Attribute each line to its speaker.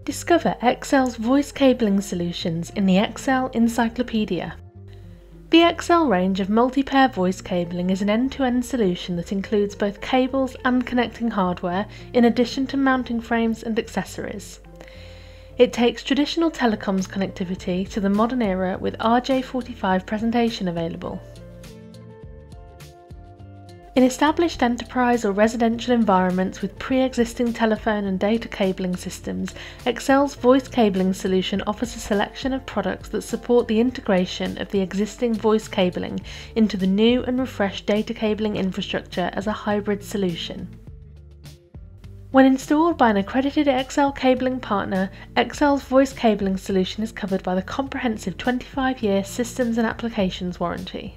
Speaker 1: Discover Excel's voice cabling solutions in the Excel Encyclopedia. The Excel range of multi-pair voice cabling is an end-to-end solution that includes both cables and connecting hardware, in addition to mounting frames and accessories. It takes traditional telecoms connectivity to the modern era with RJ45 presentation available. In established enterprise or residential environments with pre-existing telephone and data cabling systems, Excel's voice cabling solution offers a selection of products that support the integration of the existing voice cabling into the new and refreshed data cabling infrastructure as a hybrid solution. When installed by an accredited Excel cabling partner, Excel's voice cabling solution is covered by the comprehensive 25-year Systems and Applications warranty.